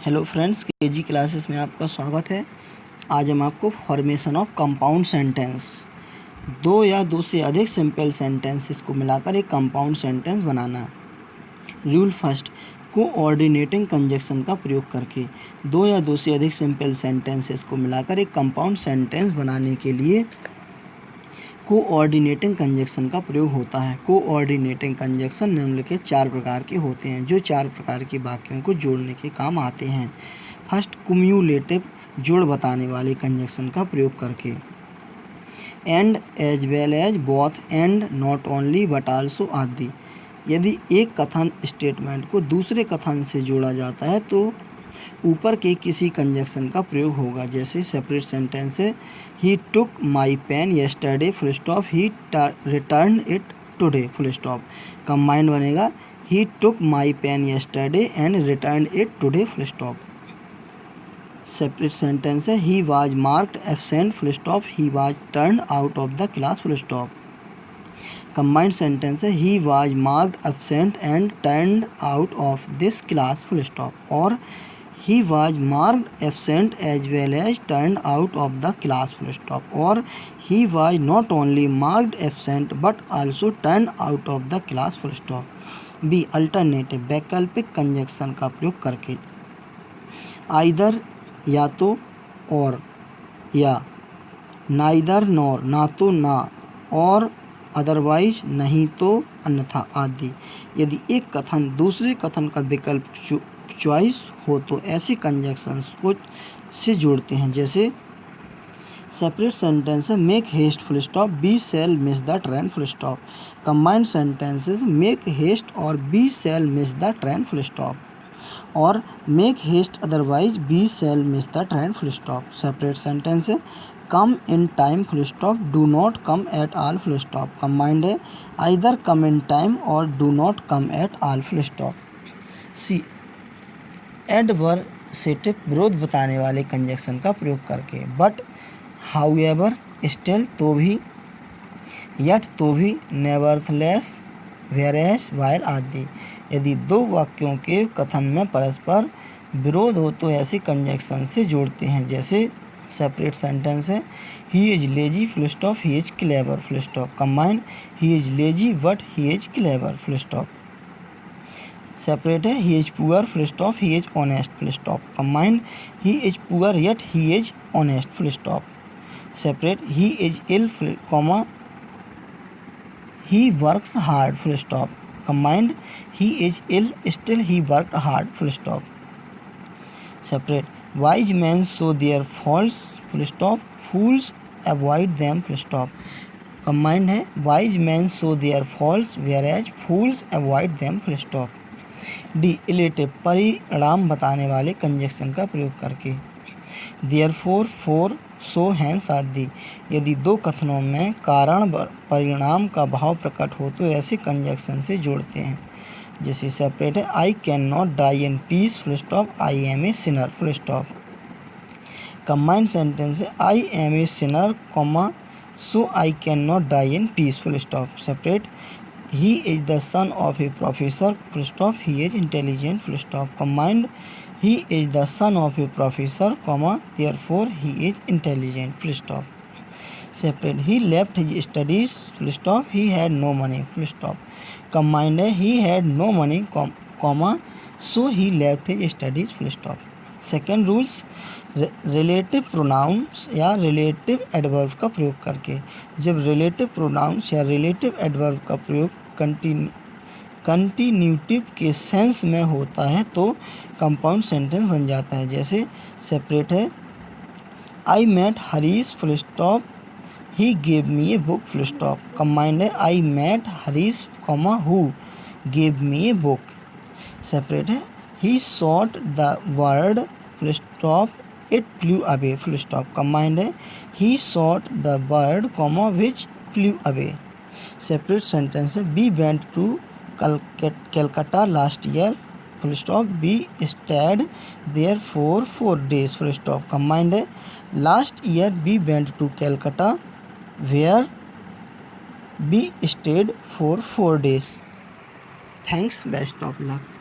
Hello friends, KG classes में आपका स्वागत है। आज हम आपको फॉर्मेशन ऑफ कंपाउंड सेंटेंस, दो या दो से अधिक सिंपल सेंटेंसेस को मिलाकर एक कंपाउंड सेंटेंस बनाना। रूल फर्स्ट, कोऑर्डिनेटिंग कंजक्शन का प्रयोग करके दो या दो से अधिक सिंपल सेंटेंसेस को मिलाकर एक कंपाउंड सेंटेंस बनाने के लिए कोऑर्डिनेटिंग कंजक्शन का प्रयोग होता है। कोऑर्डिनेटिंग कंजक्शन निम्नलिखित चार प्रकार के होते हैं, जो चार प्रकार के वाक्यों को जोड़ने के काम आते हैं। फर्स्ट, कुम्युलेटिव, जोड़ बताने वाले कंजक्शन का प्रयोग करके। And, as well as, both, and, not only but also आदि। यदि एक कथन स्टेटमेंट को दूसरे कथन से जोड़ा जाता है तो ऊपर के किसी कंजक्शन का प्रयोग होगा। जैसे सेपरेट सेंटेंस है, he took my pen yesterday full stop, he return it today full stop. Combined बनेगा, he took my pen yesterday and return it today full stop. Separate sentence है, he was marked absent full stop, he was turn out of the class full stop. Combined sentence है, he was marked absent and turn out of this class full stop. और he was marked absent as well as turned out of the class full stop। और he was not only marked absent but also turned out of the class full stop। B, alternative, वैकल्पिक conjunction का प्रयोग करके। Either, या तो और, या neither nor, ना तो ना, और अदरवाइज, नहीं तो अन्यथा आदि। यदि एक कथन दूसरे कथन का विकल्प चॉइस हो तो ऐसे कंजक्शंस को से जोड़ते हैं। जैसे सेपरेट सेंटेंस है, make haste full stop, we shall miss the train full stop. Combined sentences, make haste or we shall miss the train full stop. और make haste otherwise we shall miss the train full stop. Separate sentence है, come in time full stop, do not come at all full stop. Combined है, either come in time or do not come at all full stop. C, adversative, विरोध बताने वाले conjunction का प्रयोग करके। But, however, still, तो भी, yet, तो भी, नेवरथलेस, वेयरएज, वायर आदि। यदि दो वाक्यों के कथन में परस्पर विरोध हो तो ऐसे कंजक्शन से जोड़ते हैं। जैसे सेपरेट सेंटेंस है, he is lazy full stop, he is clever full stop. Combined, he is lazy but he is clever full stop. Separate है, he is poor full stop, he is honest full stop. Combined, he is poor yet he is honest full stop. Separate, he is ill, comma, he works hard full stop. Combined, he is ill still he worked hard full stop. Separate, wise man show their faults full stop, fools avoid them full stop. Combined है, wise man show their faults whereas fools avoid them full stop. The, illative, परिणाम बताने वाले conjunction का प्रयोग करके। Therefore, for, so, hence आदि। यदि दो कथनों में कारण परिणाम का भाव प्रकट हो तो ऐसे कंजक्शन से जोड़ते हैं। जैसे सेपरेट है, I can not die in peace full stop, I am a sinner full stop. Combined sentence है, I am a sinner, comma, so I can not die in peace full stop. Separate, he is the son of a professor full stop, he is intelligent full stop. Combined, he is the son of a professor, comma, therefore he is intelligent full stop. Separate, he left his studies full stop, he had no money full stop. Combined, he had no money, comma, so he left his studies full stop. Second rules, relative pronouns या relative adverb का प्रयोग करके। जब relative pronouns या relative adverb का प्रयोग कंटिन्यूटिव के sense में होता है तो कंपाउंड सेंटेंस बन जाता है। जैसे सेपरेट है, I met Harish full stop, he gave me a book full stop. Combined है, I met Harish, comma, who gave me a book. Separate है, he shot the bird full stop, it flew away full stop. Combined है, he shot the bird, comma, which flew away. Separate sentence है, we went to Calcutta last year full stop, we stayed there for 4 days full stop. Combined है, last year we went to Calcutta where we stayed for 4 days। Thanks, best of luck.